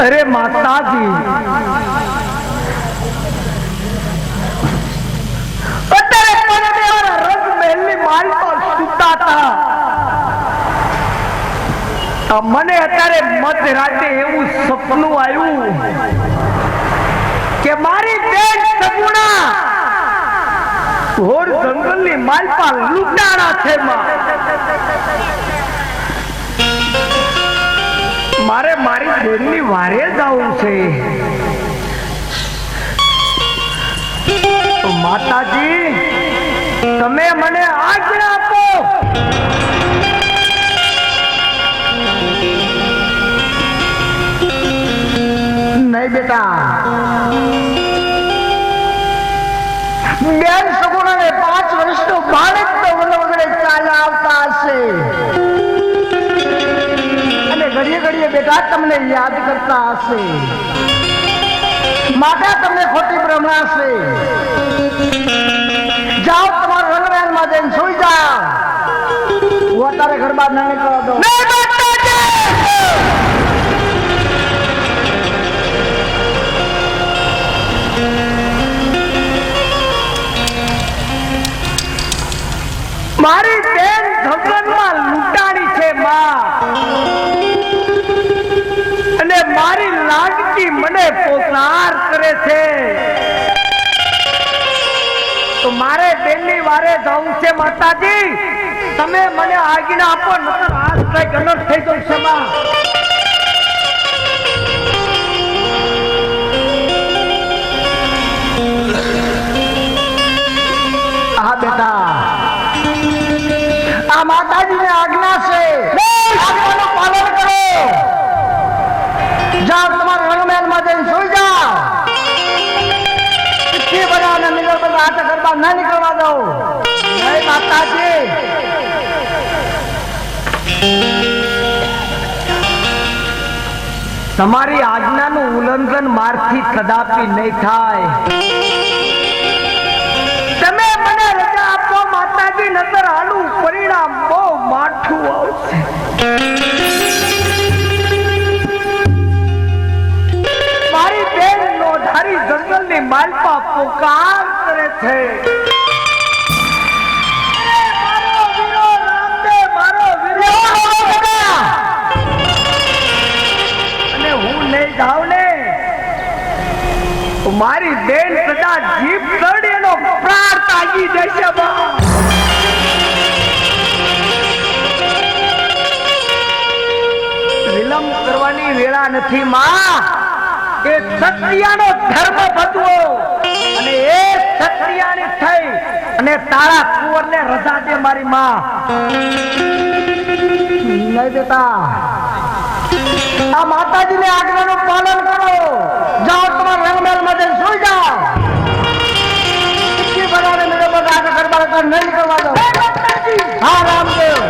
अरे माता जी, અત્યારે મને રંગ મહેલની માલ પર સુતા હતા, મને અત્યારે મધરાતે એવું સપનું આવ્યું કે મારી બેન સગુણા ઘોર જંગલની માલ પર લૂંટાણા છે. મારે મારી બેનની વારે જવું છે. માતાજી, તમે મને આજ્ઞા આપો. નહીં બેટા, બેન સગુણાને 5 વર્ષનો બાળક તો વગડે ચાલ્યા આવતા હશે. ઘડીએ ઘડીએ બેટા તમને યાદ કરતા હશે. માતા તમને ખોટી ભ્રમણાશે. જાઓ, તમારા રંગમહેલમાં જઈને સુઈ જાઓ. હું અત્યારે ઘર બહાર ના નીકળવા દઉં. મારી બેન જંગલમાં લૂંટાણી છે માં, અને મારી લાડકી મને પોકાર કરે છે. તો મારે બેનની વારે જવું છે. માતાજી, તમે મને આજ્ઞા આપો, નકર આજ કઈ ગલત થઈ જશે માં. હા બેટા, આ માતાજીની આજ્ઞા છે. આજ્ઞાનું પાલન કરો. જાઓ, તમારા રંગમહેલમાં જઈને સુઈ જાઓ. પિચ્છી બનાવને નીકળ બધા હાથે ગરબા ના નીકળવા દો. જય માતાજી. તમારી આજ્ઞાનું ઉલ્લંઘન મારથી કદાપી નહીં થાય. તમે મને રજા આપો માતાજી, નતર આનું પરિણામ બહુ માઠું આવશે. મારી બેન નોધારી જંગલની માલપા પોકાર કરે છે. મારો વીરો રામદેવ, મારો વીરો. અને હું નહીં જાઉં ને, મારી બેન સદા જીભ ચડી એનો પ્રાણ તાગી જશે. વિલંબ કરવાની વેળા નથી માં. એ ક્ષત્રિયાનો ધર્મ બદવો, અને એ ક્ષત્રિયાની થઈ અને તારા કુંવરને રજા દે મારી માં. નહીં બેટા, આ માતાજીની આજ્ઞાનું પાલન કરો. જાઓ, તમારા રંગમહેલમાં જઈને સુઈ જાઓ. પિચ્છી બનાવને મેળો બધા આગળ ગરબા નહીં કરવા દો. હા રામદેવ.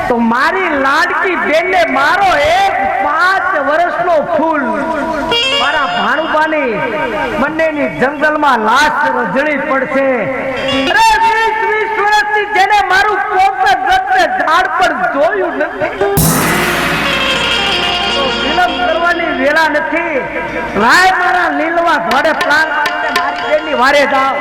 તો મારી લાડકી બેનને મારો એક 5 વર્ષનો ફૂલ મારા ભાણુબાની બંનેની જંગલમાં લાશ રજળી પડશે. અરે 20 વર્ષથી જેને મારું પોપટ ઝાડ પર જોયું નથી, વિલંબ કરવાની વેળા નથી. લાય મારા લીલવા ઘોડે પ્લાન મારીને મારી બેનની વારે જાવ.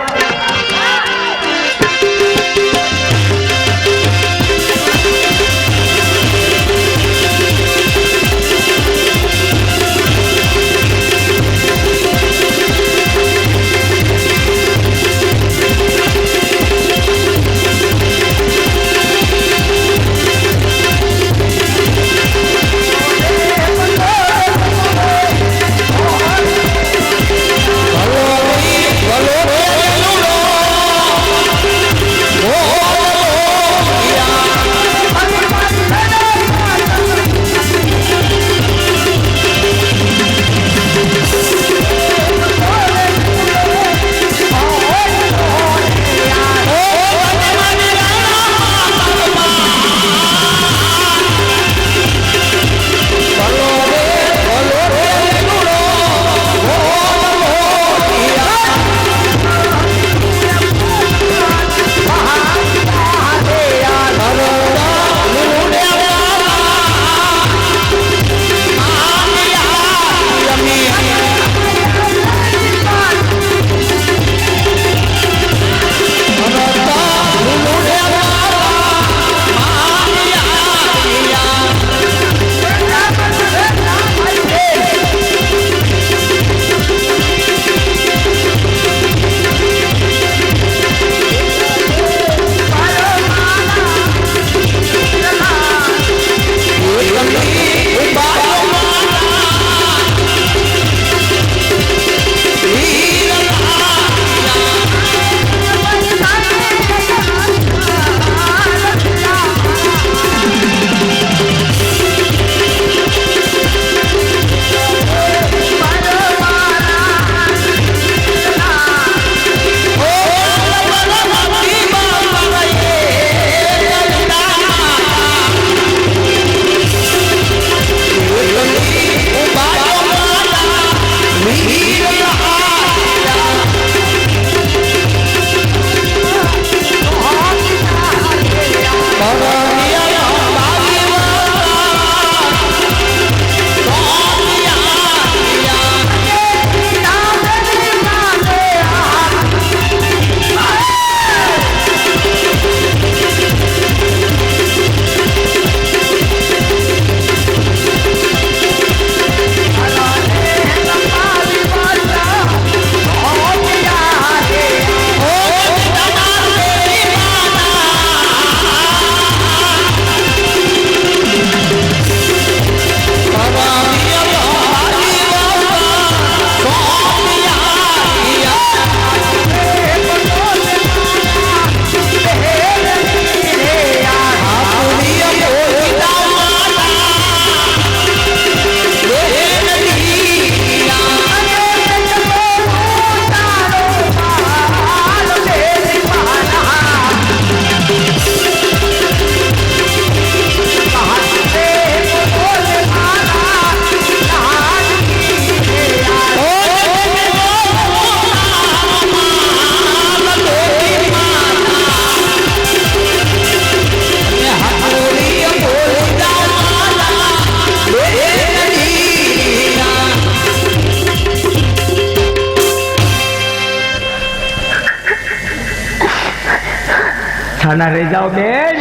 છાના રહી જાઓ બેન,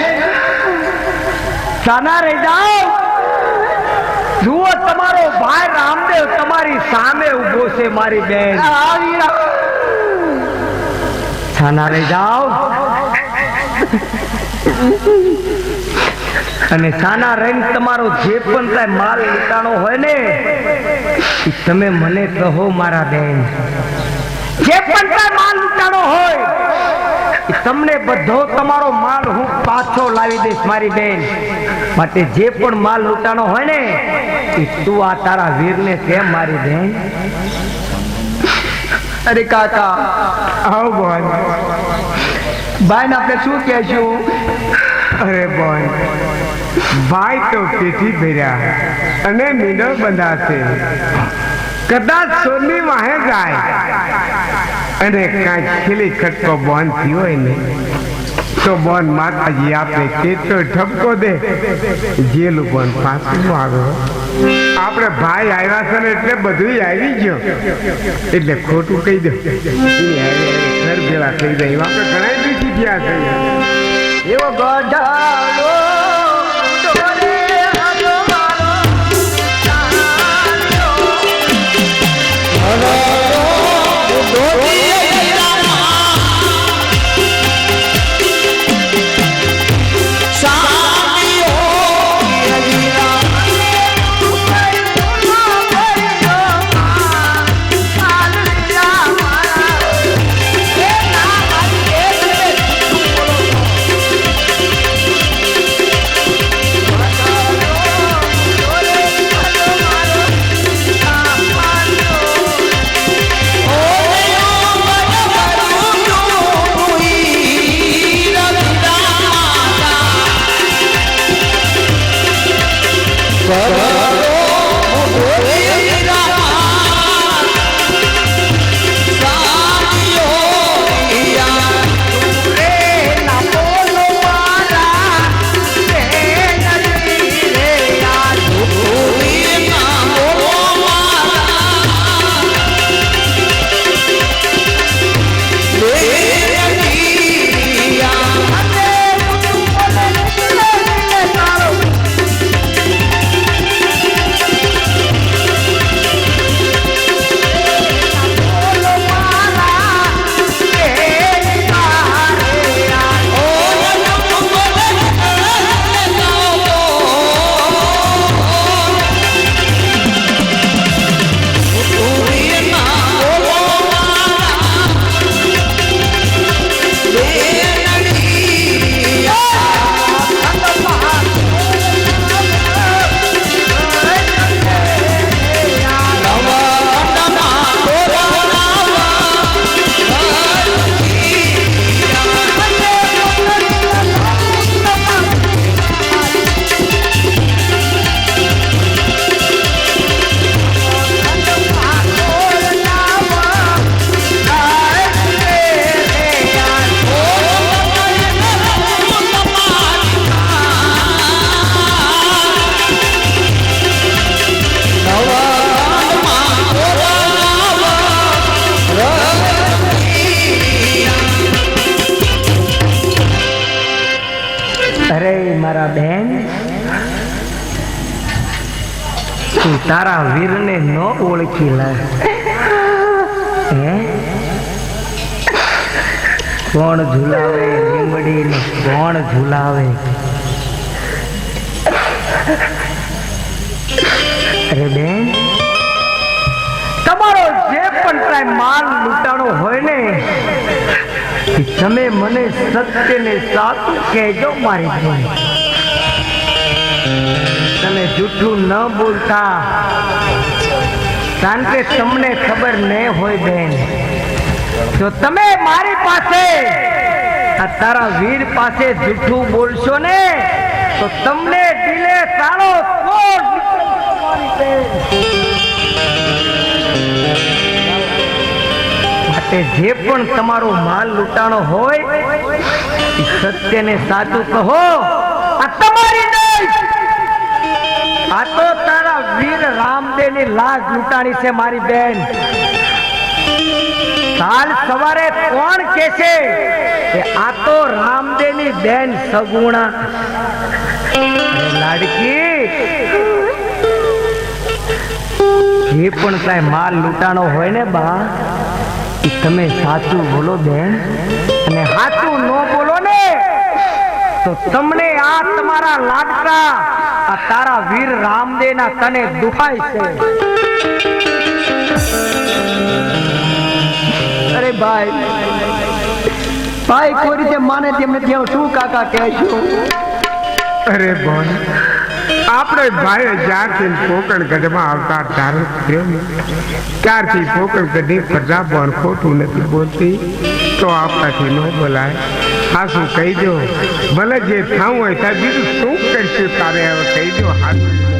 છાના રહી જાઓ. જુઓ તમારો ભાઈ રામદેવ તમારી સામે ઉભો છે મારી બેન. છાના રહી જાઓ અને છાના રહીને તમારો જે પણ કઈ માલ લૂંટાણો હોય ને તમે મને કહો મારા બેન. જે પણ કઈ માલ લૂંટાણો હોય તમને બધો તમારો માલ હું પાછો લાવી દઈશ મારી બેન. માટે જે પણ માલ લૂંટાણો હોય ને એ તું આ તારા વીરને કેમ મારી બેન. અરે કાકા આવો બોન. ભાઈ ને આપણે શું કહેશું? અરે બોન, ભાઈ તો પેટી ભર્યા અને મીંડો બંધાશે. કદાચ સોની વાહે જાય અને કાંઈ ખીલી ખટકો બંધ થયો હોય ને તો બોન માતાજી આપણે કેટલો ઠપકો દે જે લોકો પાછું આવ્યો આપણે ભાઈ આવ્યા છે ને એટલે બધું આવી ગયો એટલે ખોટું કહી દો ઘર ભેળા થઈ જાય એવા આપણે ઘણા બીજી ગયા છે એવો ગઢાળો ડોરે આજો મારો મારા બેન તું તારા વીરને ન ઓળખી લે હે કોણ ઝુલાવે લીમડી ને કોણ ઝુલાવે અરે બેન તમારો જે પણ કાંઈ માલ લૂંટાણો હોય ને તમે મને સત્ય ને સાચું કહેજો મારી બેન તમે જૂઠું ન બોલતા કારણ કે તમને ખબર નહીં હોય બેન જો તમે મારી પાસે આ તારા વીર પાસે જૂઠું બોલશો ને તો તમને દિલે સારો કોટ માટે જે પણ તમારો માલ લૂંટાણો હોય એ સત્ય ને સાચું કહો આ તમારી નહીં આ તો તારા વીર રામદેવ ની લાજ લૂંટાણી છે મારી બેન કાલ સવારે કોણ કહેશે કે આ તો રામદેવ ની બેન સગુણા લાડકી જે પણ કાંઈ માલ લૂંટાણો હોય ને બા એ તમે સાચું બોલો બેન અને સાચું ન બોલો ને તો તમને આ તમારા લાડકા આ તારા વીર રામદેવ ના તને દુખાય છે અરે ભાઈ ભાઈ કોઈ રીતે માને તેમને ત્યાં શું કાકા કહેશું અરે બોન આપણે ભાઈ જ્યારથી પોકળ ગઢમાં આવતા ધારણ કર્યો ત્યારથી પોકળ ગઢી પ્રજા બોન ખોટું નથી બોલતી તો આપણાથી ન બોલાય હા શું કહી દો ભલે જે થાવું હોય ત્યાં બીજું શું કરશું તારે હવે કહી દો હાથ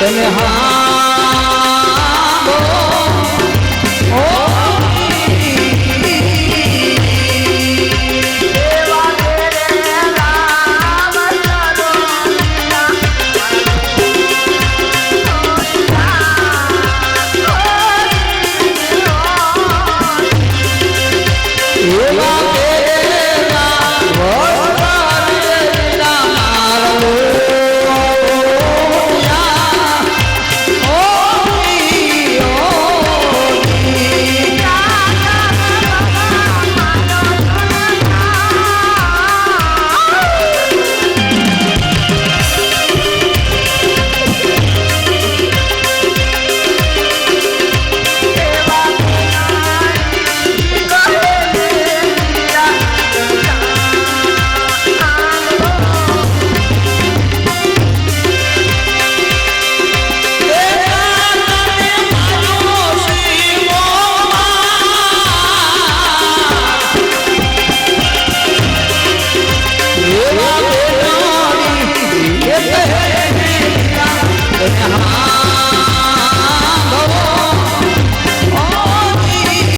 તમે હા